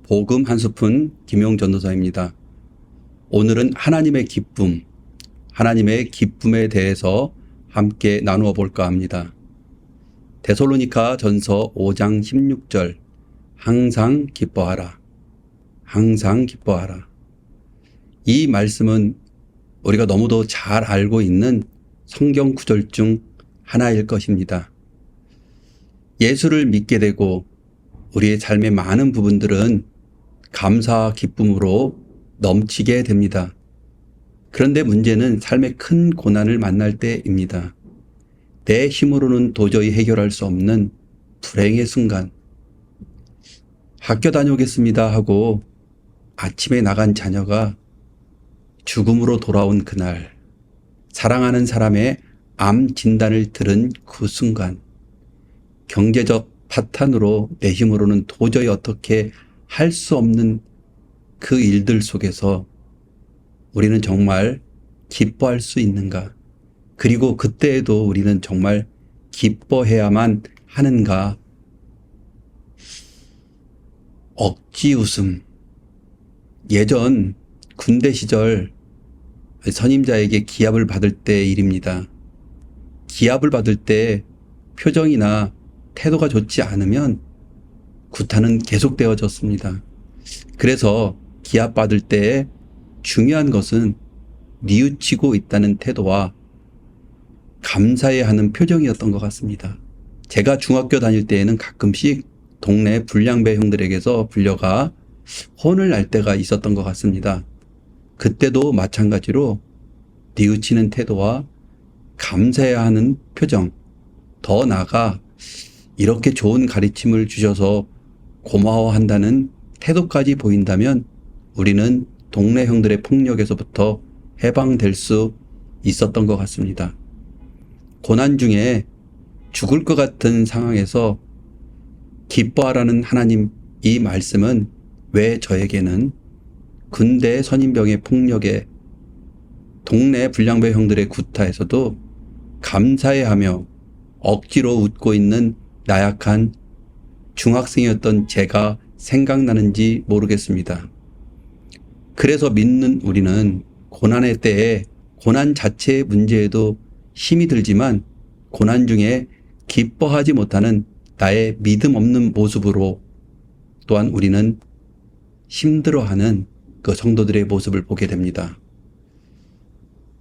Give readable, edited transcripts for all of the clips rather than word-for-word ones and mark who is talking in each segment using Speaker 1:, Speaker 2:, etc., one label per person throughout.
Speaker 1: 복음 한 스푼 김용 전도사입니다. 오늘은 하나님의 기쁨, 하나님의 기쁨에 대해서 함께 나누어 볼까 합니다. 데살로니가 전서 5장 16절 항상 기뻐하라. 항상 기뻐하라. 이 말씀은 우리가 너무도 잘 알고 있는 성경 구절 중 하나일 것입니다. 예수를 믿게 되고 우리의 삶의 많은 부분들은 감사와 기쁨으로 넘치게 됩니다. 그런데 문제는 삶의 큰 고난을 만날 때입니다. 내 힘으로는 도저히 해결할 수 없는 불행의 순간. 학교 다녀오겠습니다 하고 아침에 나간 자녀가 죽음으로 돌아온 그날, 사랑하는 사람의 암 진단을 들은 그 순간, 경제적 파탄으로 내 힘으로는 도저히 어떻게 할 수 없는 그 일들 속에서 우리는 정말 기뻐할 수 있는가? 그리고 그때에도 우리는 정말 기뻐해야만 하는가? 억지 웃음. 예전 군대 시절 선임자에게 기합을 받을 때 일입니다. 기합을 받을 때 표정이나 태도가 좋지 않으면 구타는 계속되어졌습니다. 그래서 기합 받을 때 중요한 것은 뉘우치고 있다는 태도와 감사해야 하는 표정이었던 것 같습니다. 제가 중학교 다닐 때에는 가끔씩 동네 불량배 형들에게서 불려가 혼을 날 때가 있었던 것 같습니다. 그때도 마찬가지로 뉘우치는 태도와 감사해야 하는 표정, 더 나아가 이렇게 좋은 가르침을 주셔서 고마워한다는 태도까지 보인다면 우리는 동네 형들의 폭력에서부터 해방될 수 있었던 것 같습니다. 고난 중에 죽을 것 같은 상황에서 기뻐하라는 하나님 이 말씀은 왜 저에게는 군대 선임병의 폭력에 동네 불량배 형들의 구타에서도 감사해하며 억지로 웃고 있는 나약한 중학생이었던 제가 생각나는지 모르겠습니다. 그래서 믿는 우리는 고난의 때에 고난 자체의 문제에도 힘이 들지만 고난 중에 기뻐하지 못하는 나의 믿음 없는 모습으로 또한 우리는 힘들어하는 그 성도들의 모습을 보게 됩니다.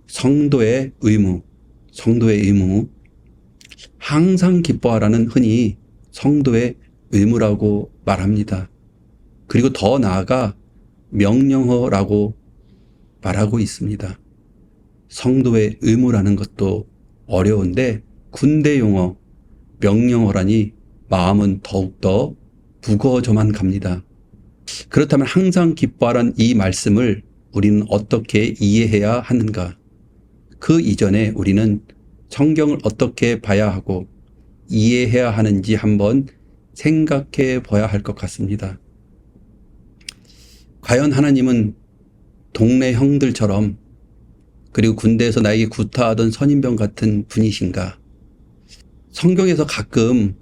Speaker 1: 성도의 의무, 항상 기뻐하라는 흔히 성도의 의무라고 말합니다. 그리고 더 나아가 명령어라고 말하고 있습니다. 성도의 의무라는 것도 어려운데 군대 용어, 명령어라니 마음은 더욱더 무거워져만 갑니다. 그렇다면 항상 기뻐하란 이 말씀을 우리는 어떻게 이해해야 하는가? 그 이전에 우리는 성경을 어떻게 봐야 하고 이해해야 하는지 한번 생각해 봐야 할 것 같습니다. 과연 하나님은 동네 형들처럼 그리고 군대에서 나에게 구타하던 선임병 같은 분이신가? 성경에서 가끔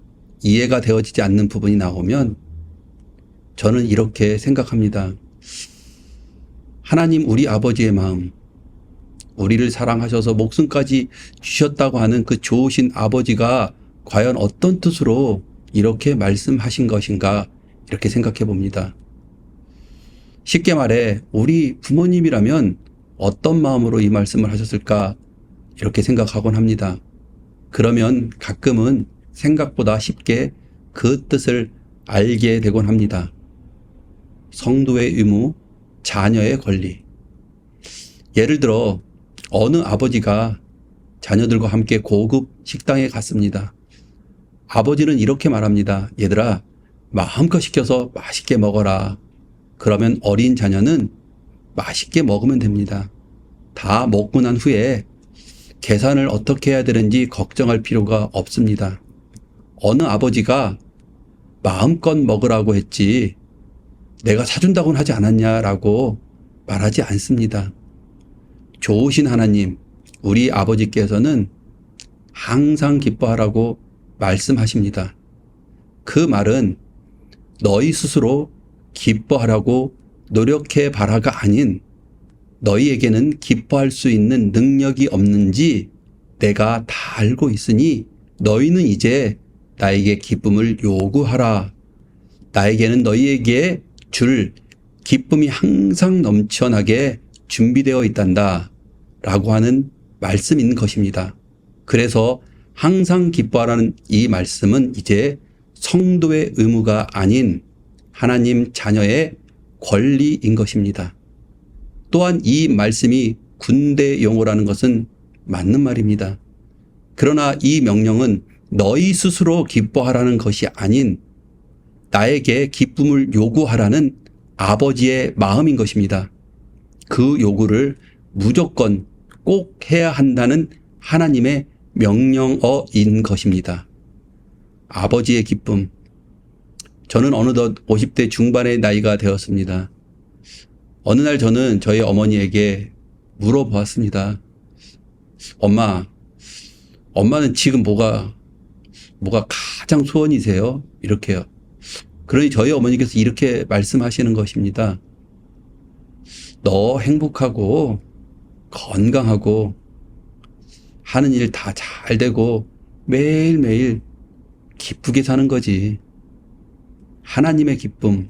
Speaker 1: 이해가 되어지지 않는 부분이 나오면 저는 이렇게 생각합니다. 하나님 우리 아버지의 마음, 우리를 사랑하셔서 목숨까지 주셨다고 하는 그 좋으신 아버지가 과연 어떤 뜻으로 이렇게 말씀하신 것인가 이렇게 생각해 봅니다. 쉽게 말해 우리 부모님이라면 어떤 마음으로 이 말씀을 하셨을까 이렇게 생각하곤 합니다. 그러면 가끔은 생각보다 쉽게 그 뜻을 알게 되곤 합니다. 성도의 의무, 자녀의 권리. 예를 들어 어느 아버지가 자녀들과 함께 고급 식당에 갔습니다. 아버지는 이렇게 말합니다. 얘들아, 마음껏 시켜서 맛있게 먹어라. 그러면 어린 자녀는 맛있게 먹으면 됩니다. 다 먹고 난 후에 계산을 어떻게 해야 되는지 걱정할 필요가 없습니다. 어느 아버지가 마음껏 먹으라고 했지 내가 사준다고는 하지 않았냐라고 말하지 않습니다. 좋으신 하나님, 우리 아버지께서는 항상 기뻐하라고 말씀하십니다. 그 말은 너희 스스로 기뻐하라고 노력해 봐라가 아닌 너희에게는 기뻐할 수 있는 능력이 없는지 내가 다 알고 있으니 너희는 이제 나에게 기쁨을 요구하라. 나에게는 너희에게 줄 기쁨이 항상 넘쳐나게 준비되어 있단다. 라고 하는 말씀인 것입니다. 그래서 항상 기뻐하라는 이 말씀은 이제 성도의 의무가 아닌 하나님 자녀의 권리인 것입니다. 또한 이 말씀이 군대 용어라는 것은 맞는 말입니다. 그러나 이 명령은 너희 스스로 기뻐하라는 것이 아닌 나에게 기쁨을 요구하라는 아버지의 마음인 것입니다. 그 요구를 무조건 꼭 해야 한다는 하나님의 명령어인 것입니다. 아버지의 기쁨. 저는 어느덧 50대 중반의 나이가 되었습니다. 어느 날 저는 저희 어머니에게 물어보았습니다. 엄마는 지금 뭐가 가장 소원이세요? 이렇게요. 그러니 저희 어머니께서 이렇게 말씀하시는 것입니다. 너 행복하고 건강하고 하는 일 다 잘 되고 매일매일 기쁘게 사는 거지. 하나님의 기쁨,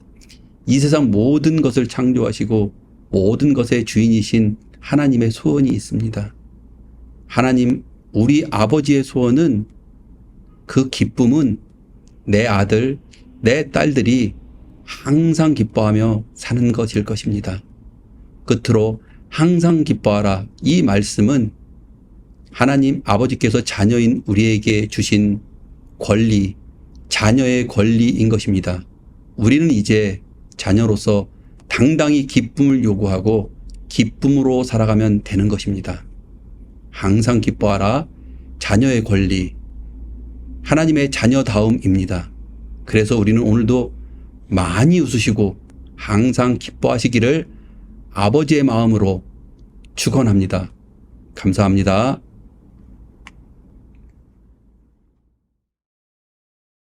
Speaker 1: 이 세상 모든 것을 창조하시고 모든 것의 주인이신 하나님의 소원이 있습니다. 하나님, 우리 아버지의 소원은, 그 기쁨은 내 아들, 내 딸들이 항상 기뻐하며 사는 것일 것입니다. 끝으로 항상 기뻐하라, 이 말씀은 하나님 아버지께서 자녀인 우리에게 주신 권리, 자녀의 권리인 것입니다. 우리는 이제 자녀로서 당당히 기쁨을 요구하고 기쁨으로 살아가면 되는 것입니다. 항상 기뻐하라, 자녀의 권리, 하나님의 자녀다움입니다. 그래서 우리는 오늘도 많이 웃으시고 항상 기뻐하시기를 아버지의 마음으로 축원합니다. 감사합니다.